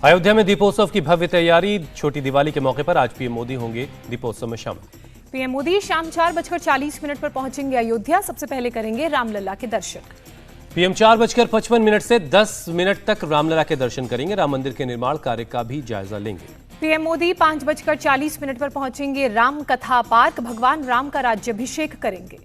अयोध्या में दीपोत्सव की भव्य तैयारी। छोटी दिवाली के मौके पर आज पीएम मोदी होंगे दीपोत्सव में शामिल। पीएम मोदी शाम 4:40 पर पहुंचेंगे अयोध्या। सबसे पहले करेंगे रामलला के दर्शन। पीएम 4:55 से 10 मिनट तक रामलला के दर्शन करेंगे। राम मंदिर के निर्माण कार्य का भी जायजा लेंगे। पीएम मोदी 5:40 पर पहुंचेंगे राम कथा पार्क। भगवान राम का राज्याभिषेक करेंगे।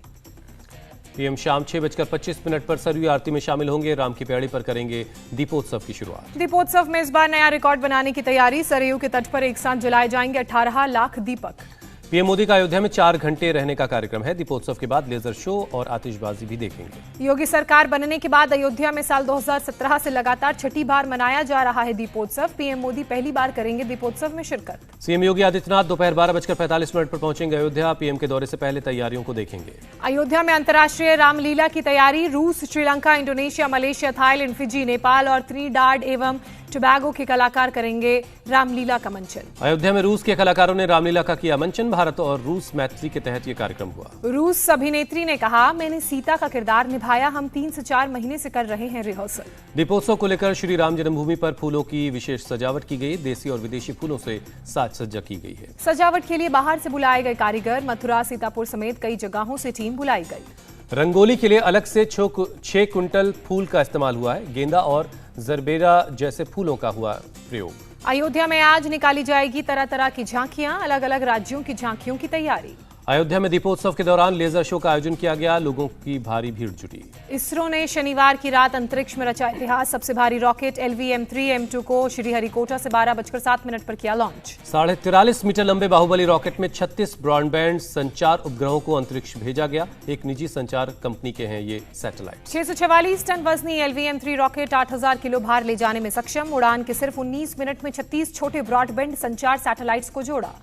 पीएम शाम 6:25 पर सरयू आरती में शामिल होंगे। राम की पैड़ी पर करेंगे दीपोत्सव की शुरुआत। दीपोत्सव में इस बार नया रिकॉर्ड बनाने की तैयारी। सरयू के तट पर एक साथ जलाए जाएंगे 18 लाख दीपक। पीएम मोदी का अयोध्या में 4 घंटे रहने का कार्यक्रम है। दीपोत्सव के बाद लेजर शो और आतिशबाजी भी देखेंगे। योगी सरकार बनने के बाद अयोध्या में साल 2017 से लगातार छठी बार मनाया जा रहा है दीपोत्सव। पीएम मोदी पहली बार करेंगे दीपोत्सव में शिरकत। सीएम योगी आदित्यनाथ दोपहर 12:45 पर पहुंचेंगे अयोध्या। पीएम के दौरे से पहले तैयारियों को देखेंगे। अयोध्या में अंतर्राष्ट्रीय रामलीला की तैयारी। रूस, Sri Lanka, Indonesia, Malaysia, Thailand, Fiji, Nepal और त्रिनिडाद एवं टोबैगो के कलाकार करेंगे रामलीला का मंचन। अयोध्या में रूस के कलाकारों ने रामलीला का किया मंचन। भारत और रूस मैत्री के तहत ये कार्यक्रम हुआ। रूस अभिनेत्री ने कहा, मैंने सीता का किरदार निभाया। हम 3 से 4 महीने से कर रहे हैं रिहर्सल। दीपोत्सव को लेकर श्री राम जन्मभूमि पर फूलों की विशेष सजावट की गई। देसी और विदेशी फूलों से साज सज्जा की गई है। सजावट के लिए बाहर से बुलाए गए कारीगर। मथुरा, सीतापुर समेत कई जगहों से टीम बुलाई गई। रंगोली के लिए अलग से 6 क्विंटल फूल का इस्तेमाल हुआ है। गेंदा और जरबेरा जैसे फूलों का हुआ प्रयोग। अयोध्या में आज निकाली जाएगी तरह तरह की झांकियां। अलग अलग राज्यों की झांकियों की तैयारी। अयोध्या में दीपोत्सव के दौरान लेजर शो का आयोजन किया गया। लोगों की भारी भीड़ जुटी। इसरो ने शनिवार की रात अंतरिक्ष में रचा इतिहास। सबसे भारी रॉकेट LV-M3M2 को श्रीहरिकोटा से 12:07 पर किया लॉन्च। 43.5 मीटर लंबे बाहुबली रॉकेट में 36 ब्रॉडबैंड संचार उपग्रहों को अंतरिक्ष भेजा गया। एक निजी संचार कंपनी के हैं ये सैटेलाइट। 644 टन वजनी LV-M3 रॉकेट 8000 किलो भार ले जाने में सक्षम। उड़ान के सिर्फ 19 मिनट में 36 छोटे ब्रॉडबैंड संचार सैटेलाइट्स को जोड़ा।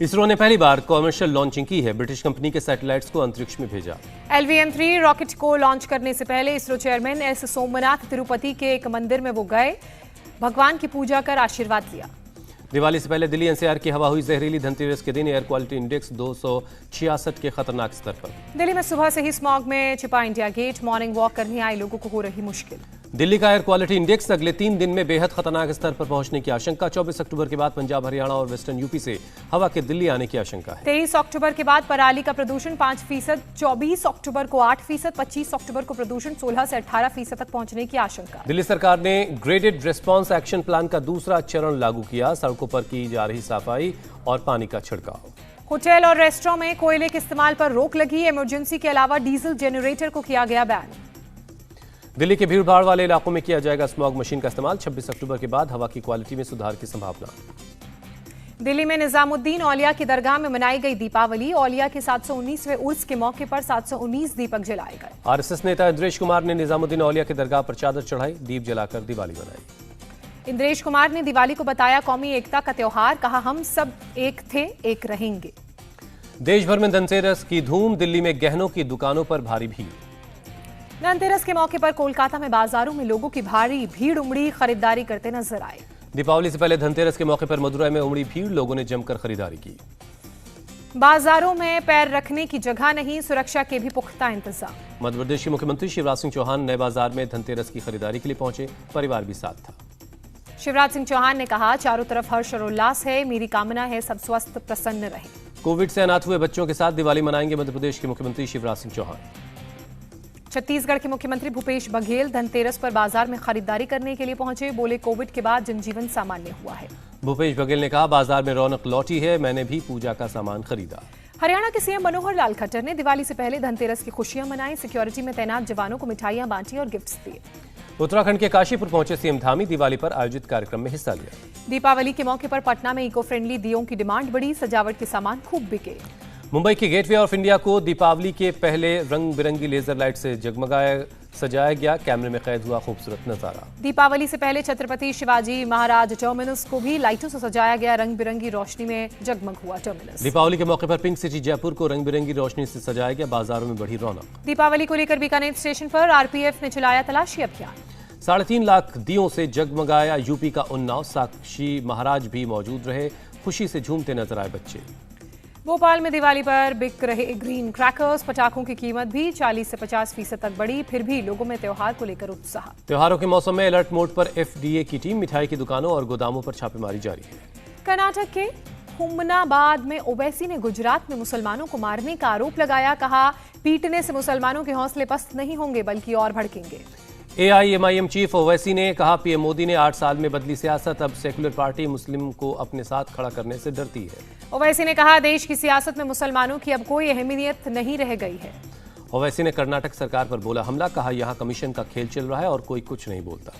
इसरो ने पहली बार कॉमर्शियल लॉन्चिंग की है। ब्रिटिश कंपनी के सैटेलाइट्स को अंतरिक्ष में भेजा। LV-M3 रॉकेट को लॉन्च करने से पहले इसरो चेयरमैन S सोमनाथ तिरुपति के एक मंदिर में वो गए। भगवान की पूजा कर आशीर्वाद लिया। दिवाली से पहले दिल्ली NCR की हवा हुई जहरीली। धनतेरस के दिन एयर क्वालिटी इंडेक्स 266 के खतरनाक स्तर पर। दिल्ली में सुबह से ही स्मॉग में छिपा इंडिया गेट। मॉर्निंग वॉक करने आए लोगों को हो रही मुश्किल। दिल्ली का एयर क्वालिटी इंडेक्स अगले 3 दिन में बेहद खतरनाक स्तर पर पहुंचने की आशंका। 24 अक्टूबर के बाद पंजाब, हरियाणा और वेस्टर्न यूपी से हवा के दिल्ली आने की आशंका है। 23 अक्टूबर के बाद पराली का प्रदूषण 5%, 24 अक्टूबर को 8%, 25 अक्टूबर को प्रदूषण 16 से 18% तक पहुंचने की आशंका। दिल्ली सरकार ने ग्रेडेड रिस्पांस एक्शन प्लान का दूसरा चरण लागू किया। सड़कों पर की जा रही सफाई और पानी का छिड़काव। होटल और रेस्टोरेंट में कोयले के इस्तेमाल पर रोक लगी। इमरजेंसी के अलावा डीजल जनरेटर को किया गया बैन। दिल्ली के भीड़भाड़ वाले इलाकों में किया जाएगा स्मॉग मशीन का इस्तेमाल। 26 अक्टूबर के बाद हवा की क्वालिटी में सुधार की संभावना। दिल्ली में निजामुद्दीन औलिया की दरगाह में मनाई गई दीपावली। औलिया के 719वें उर्स के मौके पर 719 दीपक जलाए गए। RSS नेता इंद्रेश कुमार ने निजामुद्दीन औलिया की दरगाह पर चादर चढ़ाई। दीप जलाकर दिवाली मनाई। इंद्रेश कुमार ने दिवाली को बताया कौमी एकता का त्योहार। कहा, हम सब एक थे, एक रहेंगे। देश भर में धनतेरस की धूम। दिल्ली में गहनों की दुकानों पर भारी भीड़। धनतेरस के मौके पर कोलकाता में बाजारों में लोगों की भारी भीड़ उमड़ी। खरीदारी करते नजर आए। दीपावली से पहले धनतेरस के मौके पर मदुरई में उमड़ी भीड़। लोगों ने जमकर खरीदारी की। बाजारों में पैर रखने की जगह नहीं। सुरक्षा के भी पुख्ता इंतजाम। मध्य प्रदेश के मुख्यमंत्री शिवराज सिंह चौहान नए बाजार में धनतेरस की खरीदारी के लिए पहुंचे। परिवार भी साथ था। शिवराज सिंह चौहान ने कहा, चारों तरफ हर्ष और उल्लास है। मेरी कामना है सब स्वस्थ प्रसन्न रहे। कोविड से अनाथ हुए बच्चों के साथ दिवाली मनाएंगे मध्य प्रदेश के मुख्यमंत्री शिवराज सिंह चौहान। छत्तीसगढ़ के मुख्यमंत्री भूपेश बघेल धनतेरस पर बाजार में खरीदारी करने के लिए पहुंचे। बोले, कोविड के बाद जनजीवन सामान्य हुआ है। भूपेश बघेल ने कहा, बाजार में रौनक लौटी है। मैंने भी पूजा का सामान खरीदा। हरियाणा के सीएम मनोहर लाल खट्टर ने दिवाली से पहले धनतेरस की खुशियां मनाई। सिक्योरिटी में तैनात जवानों को मिठाइयां बांटी और गिफ्ट्स दिए। उत्तराखंड के काशीपुर पहुंचे सीएम धामी। दिवाली पर आयोजित कार्यक्रम में हिस्सा लिया। दीपावली के मौके पर पटना में इको फ्रेंडली दियों की डिमांड बढ़ी। सजावट के सामान खूब बिके। मुंबई के गेटवे ऑफ इंडिया को दीपावली के पहले रंग बिरंगी लेजर लाइट से जगमगाया सजाया गया। कैमरे में कैद हुआ खूबसूरत नजारा। दीपावली से पहले छत्रपति शिवाजी महाराज टर्मिनस को भी लाइटों से सजाया गया। रंग बिरंगी रोशनी में जगमग हुआ टर्मिनस। दीपावली के मौके पर पिंक सिटी जयपुर को रंग बिरंगी रोशनी से सजाया गया। बाजारों में बढ़ी रौनक। दीपावली को लेकर बीकानेर स्टेशन पर RPF ने चलाया तलाशी अभियान। 3.5 लाख दियों से जगमगाया यूपी का उन्नाव। साक्षी महाराज भी मौजूद रहे। खुशी से झूमते नजर आए बच्चे। भोपाल में दिवाली पर बिक रहे ग्रीन क्रैकर्स, पटाखों की कीमत भी 40 से 50% तक बढ़ी। फिर भी लोगों में त्योहार को लेकर उत्साह। त्योहारों के मौसम में अलर्ट मोड पर एफडीए की टीम, मिठाई की दुकानों और गोदामों पर छापेमारी जारी है। कर्नाटक के हुमनाबाद में ओवैसी ने गुजरात में मुसलमानों को मारने का आरोप लगाया। कहा, पीटने से मुसलमानों के हौसले पस्त नहीं होंगे बल्कि और भड़केंगे। एआईएमआईएम चीफ ओवैसी ने कहा, पीएम मोदी ने 8 साल में बदली सियासत, अब सेकुलर पार्टी मुस्लिम को अपने साथ खड़ा करने से डरती है। ओवैसी ने कहा, देश की सियासत में मुसलमानों की अब कोई अहमियत नहीं रह गई है। ओवैसी ने कर्नाटक सरकार पर बोला हमला, कहा यहां कमीशन का खेल चल रहा है और कोई कुछ नहीं बोलता।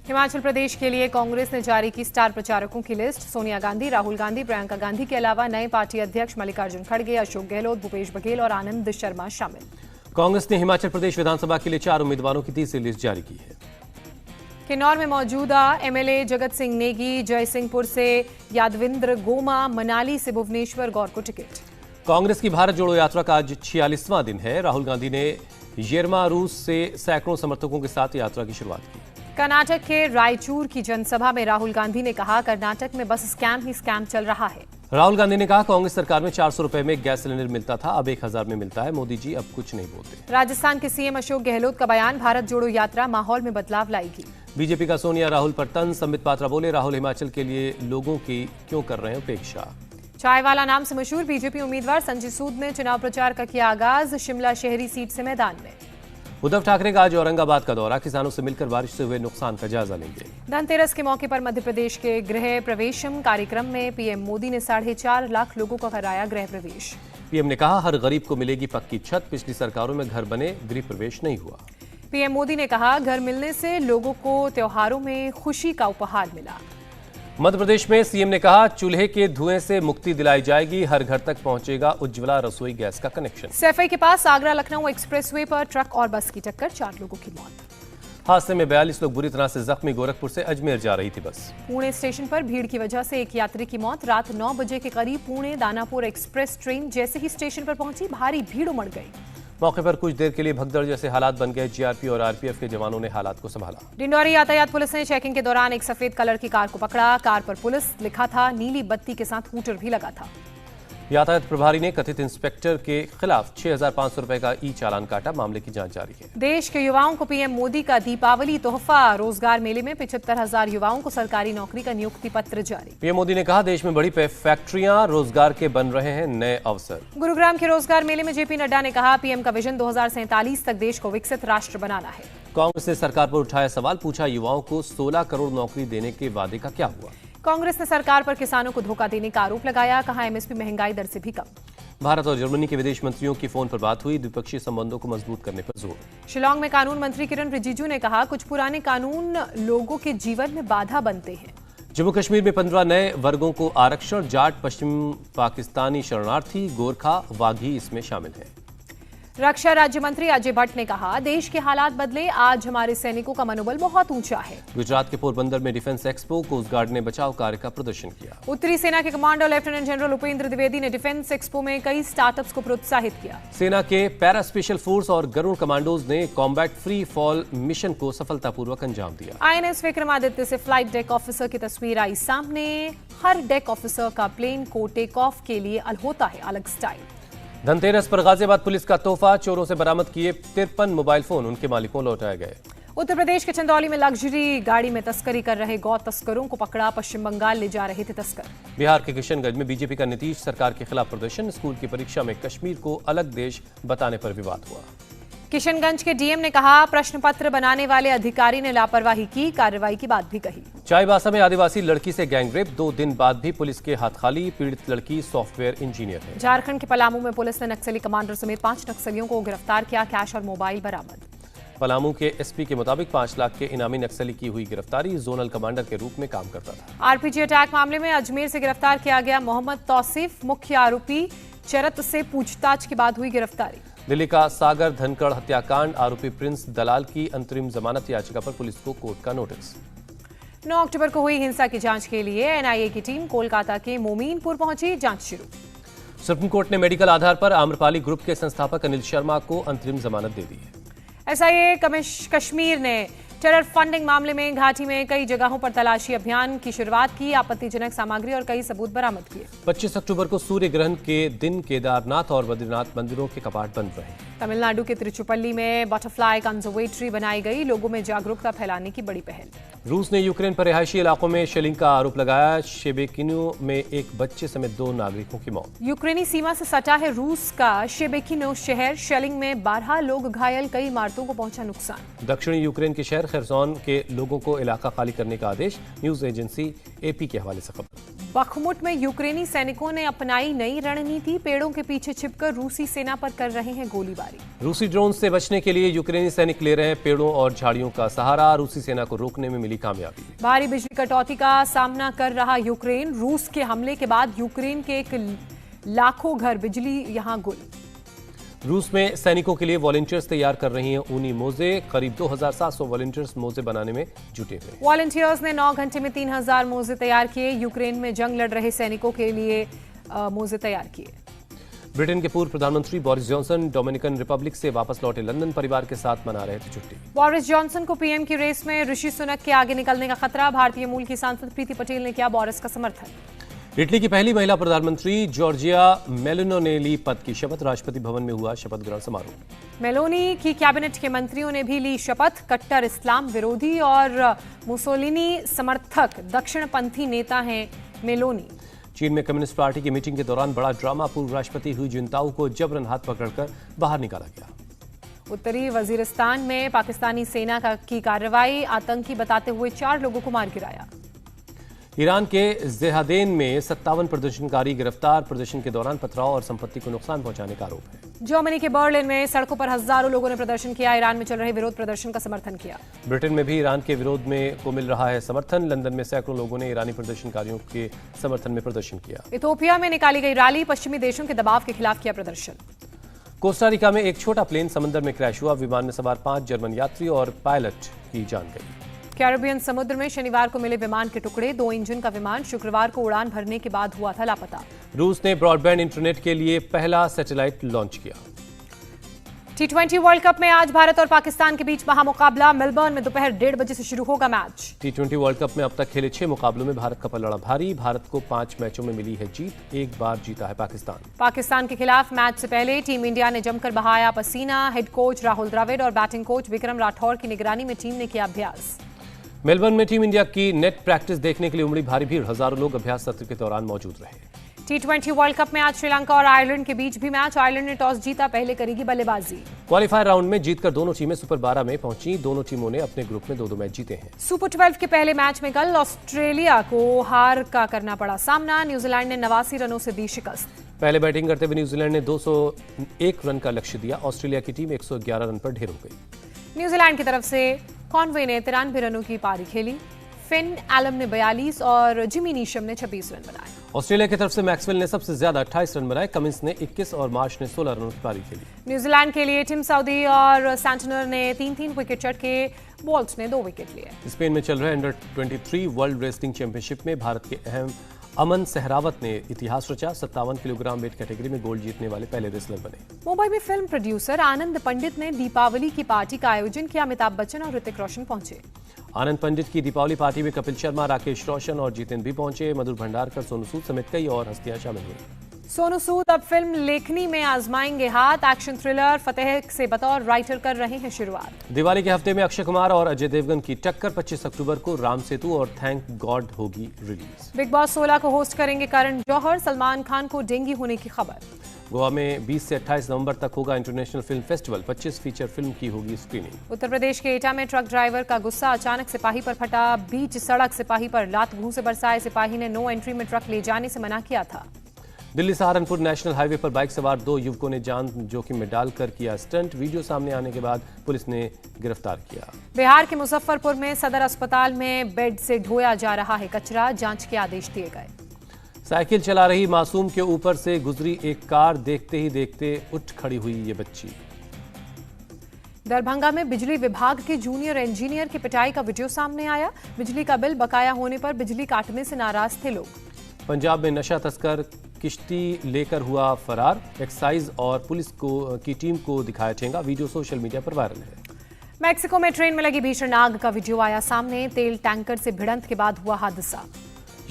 हिमाचल प्रदेश के लिए कांग्रेस ने जारी की स्टार प्रचारकों की लिस्ट। सोनिया गांधी, राहुल गांधी, प्रियंका गांधी के अलावा नए पार्टी अध्यक्ष मल्लिकार्जुन खड़गे, अशोक गहलोत, भूपेश बघेल और आनंद शर्मा शामिल। कांग्रेस ने हिमाचल प्रदेश विधानसभा के लिए 4 उम्मीदवारों की तीसरी लिस्ट जारी की है। किन्नौर में मौजूदा एमएलए जगत सिंह नेगी, जयसिंहपुर से यादविंद्र गोमा, मनाली से भुवनेश्वर गौर को टिकट। कांग्रेस की भारत जोड़ो यात्रा का आज 46वां दिन है। राहुल गांधी ने येरमा रूस से सैकड़ों समर्थकों के साथ यात्रा की शुरुआत की। कर्नाटक के रायचूर की जनसभा में राहुल गांधी ने कहा, कर्नाटक में बस स्कैम ही स्कैम चल रहा है। राहुल गांधी ने कहा, कांग्रेस सरकार में 400 रुपए में गैस सिलेंडर मिलता था, अब 1000 में मिलता है। मोदी जी अब कुछ नहीं बोलते। राजस्थान के सीएम अशोक गहलोत का बयान, भारत जोड़ो यात्रा माहौल में बदलाव लाएगी। बीजेपी का सोनिया राहुल पर तंज, संबित पात्रा बोले, राहुल हिमाचल के लिए लोगों की क्यों कर रहे हैं उपेक्षा। चाय वाला नाम से मशहूर बीजेपी उम्मीदवार संजय सूद ने चुनाव प्रचार का किया आगाज। शिमला शहरी सीट से मैदान में। उद्धव ठाकरे का आज औरंगाबाद का दौरा, किसानों से मिलकर बारिश से हुए नुकसान का जायजा लेंगे। धनतेरस के मौके पर मध्य प्रदेश के गृह प्रवेशम कार्यक्रम में पीएम मोदी ने 4.5 लाख लोगों का कराया गृह प्रवेश। पीएम ने कहा, हर गरीब को मिलेगी पक्की छत, पिछली सरकारों में घर बने, गृह प्रवेश नहीं हुआ। पीएम मोदी ने कहा, घर मिलने से लोगों को त्योहारों में खुशी का उपहार मिला। मध्य प्रदेश में सीएम ने कहा, चूल्हे के धुएं से मुक्ति दिलाई जाएगी, हर घर तक पहुंचेगा उज्ज्वला रसोई गैस का कनेक्शन। सैफई के पास आगरा लखनऊ एक्सप्रेसवे पर ट्रक और बस की टक्कर, 4 लोगों की मौत। हादसे में 42 लोग बुरी तरह से जख्मी, गोरखपुर से अजमेर जा रही थी बस। पुणे स्टेशन पर भीड़ की वजह से एक यात्री की मौत। रात 9 बजे के करीब पुणे दानापुर एक्सप्रेस ट्रेन जैसे ही स्टेशन पर पहुंची, भारी भीड़ उमड़ गई। मौके पर कुछ देर के लिए भगदड़ जैसे हालात बन गए। जीआरपी और आरपीएफ के जवानों ने हालात को संभाला। डिंडौरी यातायात पुलिस ने चेकिंग के दौरान एक सफेद कलर की कार को पकड़ा। कार पर पुलिस लिखा था, नीली बत्ती के साथ हूटर भी लगा था। यातायात प्रभारी ने कथित इंस्पेक्टर के खिलाफ 6500 रुपए का ई चालान काटा, मामले की जांच जारी है। देश के युवाओं को पीएम मोदी का दीपावली तोहफा, रोजगार मेले में 75,000 युवाओं को सरकारी नौकरी का नियुक्ति पत्र जारी। पीएम मोदी ने कहा, देश में बड़ी फैक्ट्रियां, रोजगार के बन रहे हैं नए अवसर। गुरुग्राम के रोजगार मेले में जेपी नड्डा ने कहा, पीएम का विजन 2047 तक देश को विकसित राष्ट्र बनाना है। कांग्रेस ने सरकार पर उठाया सवाल, पूछा युवाओं को 16 करोड़ नौकरी देने के वादे का क्या हुआ। कांग्रेस ने सरकार पर किसानों को धोखा देने का आरोप लगाया। कहा, एमएसपी महंगाई दर से भी कम। भारत और जर्मनी के विदेश मंत्रियों की फोन पर बात हुई, द्विपक्षीय संबंधों को मजबूत करने पर जोर। शिलांग में कानून मंत्री किरण रिजिजू ने कहा, कुछ पुराने कानून लोगों के जीवन में बाधा बनते हैं। जम्मू कश्मीर में 15 नए वर्गों को आरक्षण, जाट, पश्चिम पाकिस्तानी शरणार्थी, गोरखा, वाघी इसमें शामिल है। रक्षा राज्य मंत्री अजय भट्ट ने कहा, देश के हालात बदले, आज हमारे सैनिकों का मनोबल बहुत ऊंचा है। गुजरात के पोरबंदर में डिफेंस एक्सपो, कोस्ट गार्ड ने बचाव कार्य का प्रदर्शन किया। उत्तरी सेना के commander lieutenant general Upendra Dwivedi ने डिफेंस एक्सपो में कई स्टार्टअप्स को प्रोत्साहित किया। सेना के पैरा स्पेशल फोर्स और गरुड़ कमांडोज ने कॉम्बैट फ्री फॉल मिशन को सफलतापूर्वक अंजाम दिया। आईएनएस विक्रमादित्य से फ्लाइट डेक ऑफिसर की तस्वीर आई सामने। हर डेक ऑफिसर का प्लेन को टेक ऑफ के लिए होता है अलग स्टाइल। धनतेरस पर गाजियाबाद पुलिस का तोहफा, चोरों से बरामद किए 53 मोबाइल फोन, उनके मालिकों लौटाए गए। उत्तर प्रदेश के चंदौली में लग्जरी गाड़ी में तस्करी कर रहे गौ तस्करों को पकड़ा। पश्चिम बंगाल ले जा रहे थे तस्कर। बिहार के किशनगंज में बीजेपी का नीतीश सरकार के खिलाफ प्रदर्शन, स्कूल की परीक्षा में कश्मीर को अलग देश बताने पर विवाद हुआ। किशनगंज के डीएम ने कहा, प्रश्न पत्र बनाने वाले अधिकारी ने लापरवाही की, कार्रवाई की बात भी कही। चाईबासा में आदिवासी लड़की से गैंगरेप, 2 दिन बाद भी पुलिस के हाथ खाली, पीड़ित लड़की सॉफ्टवेयर इंजीनियर है। झारखंड के पलामू में पुलिस ने नक्सली कमांडर समेत 5 नक्सलियों को गिरफ्तार किया, कैश और मोबाइल बरामद। पलामू के एसपी के मुताबिक 5 लाख के इनामी नक्सली की हुई गिरफ्तारी, जोनल कमांडर के रूप में काम करता था। आरपीजी अटैक मामले में अजमेर से गिरफ्तार किया गया मोहम्मद तौसीफ, मुख्य आरोपी चरत से पूछताछ के बाद हुई गिरफ्तारी। दिल्ली का सागर धनखड़ हत्याकांड, आरोपी प्रिंस दलाल की अंतरिम जमानत याचिका पर पुलिस को कोर्ट का नोटिस। 9 अक्टूबर को हुई हिंसा की जांच के लिए एनआईए की टीम कोलकाता के मोमीनपुर पहुंची, जांच शुरू। सुप्रीम कोर्ट ने मेडिकल आधार पर आम्रपाली ग्रुप के संस्थापक अनिल शर्मा को अंतरिम जमानत दे दी है। एसआईए कश्मीर ने टेरर फंडिंग मामले में घाटी में कई जगहों पर तलाशी अभियान की शुरुआत की, आपत्तिजनक सामग्री और कई सबूत बरामद किए। 25 अक्टूबर को सूर्य ग्रहण के दिन केदारनाथ और बद्रीनाथ मंदिरों के कपाट बंद रहे। तमिलनाडु के तिरुचिपल्ली में बटरफ्लाई कंजर्वेटरी बनाई गई, लोगों में जागरूकता फैलाने की बड़ी पहल। रूस ने यूक्रेन पर रिहायशी इलाकों में शेलिंग का आरोप लगाया, शेबेकिनो में एक बच्चे समेत 2 नागरिकों की मौत। यूक्रेनी सीमा से सटा है रूस का शेबेकिनो शहर, शेलिंग में 12 लोग घायल, कई इमारतों को पहुंचा नुकसान। दक्षिणी यूक्रेन के शहर खेरसोन के लोगों को इलाका खाली करने का आदेश, न्यूज एजेंसी एपी के हवाले से खबर। बखमुट में यूक्रेनी सैनिकों ने अपनाई नई रणनीति, पेड़ों के पीछे छिपकर रूसी सेना पर कर रहे हैं गोलीबारी। रूसी ड्रोन से बचने के लिए यूक्रेनी सैनिक ले रहे हैं पेड़ों और झाड़ियों का सहारा, रूसी सेना को रोकने में मिली कामयाबी। भारी बिजली कटौती का सामना कर रहा यूक्रेन, रूस के हमले के बाद यूक्रेन के लाखों घर बिजली यहां गुल। रूस में सैनिकों के लिए वॉलंटियर्स तैयार कर रही हैं ऊनी मोजे, करीब 2700 वॉलंटियर्स मोजे बनाने में जुटे हुए। वॉलंटियर्स ने 9 घंटे में 3000 मोजे तैयार किए, यूक्रेन में जंग लड़ रहे सैनिकों के लिए मोजे तैयार किए। ब्रिटेन के पूर्व प्रधानमंत्री बोरिस जॉनसन डोमिनिकन रिपब्लिक से वापस लौटे, लंदन परिवार के साथ मना रहे थे छुट्टी। बोरिस जॉनसन को पीएम की रेस में ऋषि सुनक के आगे निकलने का खतरा, भारतीय मूल की सांसद प्रीति पटेल ने किया बोरिस का समर्थन। इटली की पहली महिला प्रधानमंत्री जॉर्जिया मेलोनी ने ली पद की शपथ, राष्ट्रपति भवन में हुआ शपथ ग्रहण समारोह। मेलोनी की कैबिनेट के मंत्रियों ने भी ली शपथ, कट्टर इस्लाम विरोधी और मुसोलिनी समर्थक दक्षिणपंथी नेता हैं मेलोनी। चीन में कम्युनिस्ट पार्टी की मीटिंग के दौरान बड़ा ड्रामा, पूर्व राष्ट्रपति हुई जिनताओ को जबरन हाथ पकड़कर बाहर निकाला गया। उत्तरी वजीरिस्तान में पाकिस्तानी सेना की कार्रवाई, आतंकी बताते हुए 4 लोगों को मार गिराया। ईरान के ज़ेहादेन में 57 प्रदर्शनकारी गिरफ्तार, प्रदर्शन के दौरान पथराव और संपत्ति को नुकसान पहुंचाने का आरोप है। जर्मनी के बर्लिन में सड़कों पर हजारों लोगों ने प्रदर्शन किया, ईरान में चल रहे विरोध प्रदर्शन का समर्थन किया। ब्रिटेन में भी ईरान के विरोध में को मिल रहा है समर्थन, लंदन में सैकड़ों लोगों ने ईरानी प्रदर्शनकारियों के समर्थन में प्रदर्शन किया। इथियोपिया में निकाली गई रैली, पश्चिमी देशों के दबाव के खिलाफ किया प्रदर्शन। कोस्टारिका में एक छोटा प्लेन समंदर में क्रैश हुआ, विमान में सवार 5 जर्मन यात्री और पायलट की जान गई। कैरिबियन समुद्र में शनिवार को मिले विमान के टुकड़े, 2 इंजन का विमान शुक्रवार को उड़ान भरने के बाद हुआ था लापता। रूस ने ब्रॉडबैंड इंटरनेट के लिए पहला सैटेलाइट लॉन्च किया। T20 वर्ल्ड कप में आज भारत और पाकिस्तान के बीच महामुकाबला, मेलबर्न में दोपहर 1:30 बजे से शुरू होगा मैच। T20 वर्ल्ड कप में अब तक खेले 6 मुकाबलों में भारत का पलड़ा भारी, भारत को 5 मैचों में मिली है जीत, एक बार जीता है पाकिस्तान। पाकिस्तान के खिलाफ मैच से पहले टीम इंडिया ने जमकर बहाया पसीना, हेड कोच राहुल द्रविड़ और बैटिंग कोच विक्रम राठौर की निगरानी में टीम ने किया अभ्यास। मेलबर्न में टीम इंडिया की नेट प्रैक्टिस देखने के लिए उमड़ी भारी भीड़, हजारों लोग अभ्यास सत्र के दौरान मौजूद रहे। T20 वर्ल्ड कप में आज श्रीलंका और आयरलैंड के बीच भी मैच, आयरलैंड ने टॉस जीता, पहले करेगी बल्लेबाजी। क्वालीफायर राउंड में जीतकर दोनों टीमें सुपर 12 में पहुंची, दोनों टीमों ने अपने ग्रुप में 2-2 मैच जीते हैं। सुपर 12 के पहले मैच में कल ऑस्ट्रेलिया को हार का करना पड़ा सामना, न्यूजीलैंड ने 89 रनों से दी शिकस्त। पहले बैटिंग करते हुए न्यूजीलैंड ने 201 रन का लक्ष्य दिया, ऑस्ट्रेलिया की टीम 111 रन पर ढेर हो गई। न्यूजीलैंड की तरफ से कॉनवे ने 93 रनों की पारी खेली, फिन एलम ने 42 और जिमी नीशम ने 26 रन बनाए। ऑस्ट्रेलिया की तरफ से मैक्सवेल ने सबसे ज्यादा 28 रन बनाए, कमिंस ने 21 और मार्श ने 16 रनों की पारी खेली। न्यूजीलैंड के लिए टिम साउदी और सैंटनर ने 3-3 विकेट चटके, बोल्ट ने 2 विकेट लिए। स्पेन में चल रहे अंडर 23 वर्ल्ड रेसलिंग चैंपियनशिप में भारत के अहम अमन सहरावत ने इतिहास रचा, 57 किलोग्राम वेट कैटेगरी में गोल्ड जीतने वाले पहले रेसलर बने। मुंबई में फिल्म प्रोड्यूसर आनंद पंडित ने दीपावली की पार्टी का आयोजन किया, अमिताभ बच्चन और ऋतिक रोशन पहुंचे। आनंद पंडित की दीपावली पार्टी में कपिल शर्मा, राकेश रोशन और जितेंद्र भी पहुंचे, मधुर भंडारकर, सोनू सूद समेत कई और हस्तियां शामिल हुई। सोनू सूद अब फिल्म लेखनी में आजमाएंगे हाथ, एक्शन थ्रिलर फतेह से बतौर राइटर कर रहे हैं शुरुआत। दिवाली के हफ्ते में अक्षय कुमार और अजय देवगन की टक्कर, 25 अक्टूबर को राम सेतु और थैंक गॉड होगी रिलीज। बिग बॉस 16 को होस्ट करेंगे करण जौहर, सलमान खान को डेंगू होने की खबर। गोवा में 20 से 28 नवंबर तक होगा international film festival, 25 feature film की होगी स्क्रीनिंग। उत्तर प्रदेश के एटा में ट्रक ड्राइवर का गुस्सा, अचानक सिपाही पर फटा, बीच सड़क सिपाही पर लात घूं से बरसाए, सिपाही ने नो एंट्री में ट्रक ले जाने से मना किया था। दिल्ली सहारनपुर नेशनल हाईवे पर बाइक सवार 2 युवकों ने जान जोखिम में डालकर किया स्टंट, वीडियो सामने आने के बाद पुलिस ने गिरफ्तार किया। बिहार के मुजफ्फरपुर में सदर अस्पताल में बेड से ढोया जा रहा है कचरा, जांच के आदेश दिए गए। साइकिल चला रही मासूम के ऊपर से गुजरी एक कार, देखते ही देखते उठ खड़ी हुई ये बच्ची। दरभंगा में बिजली विभाग के जूनियर इंजीनियर की पिटाई का वीडियो सामने आया, बिजली का बिल बकाया होने पर बिजली काटने से नाराज थे लोग। पंजाब में नशा तस्कर किश्ती लेकर हुआ फरार, एक्साइज और पुलिस की टीम को दिखाया ठेंगा, वीडियो सोशल मीडिया पर वायरल है। मैक्सिको में ट्रेन में लगी भीषण आग का वीडियो आया सामने। तेल टैंकर से भिड़ंत के बाद हुआ हादसा।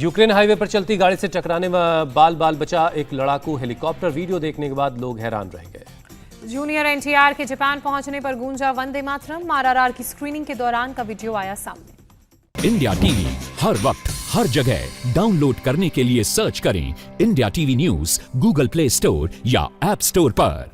यूक्रेन हाईवे पर चलती गाड़ी से टकराने में बाल बचा एक लड़ाकू हेलीकॉप्टर। वीडियो देखने के बाद लोग हैरान रह गए। जूनियर एनटीआर के जापान पहुंचने पर गूंजा वंदे मातरम। आरआरआर की स्क्रीनिंग के दौरान का वीडियो आया सामने। इंडिया टीवी हर वक्त हर जगह डाउनलोड करने के लिए सर्च करें India TV news Google play store या ऐप स्टोर पर।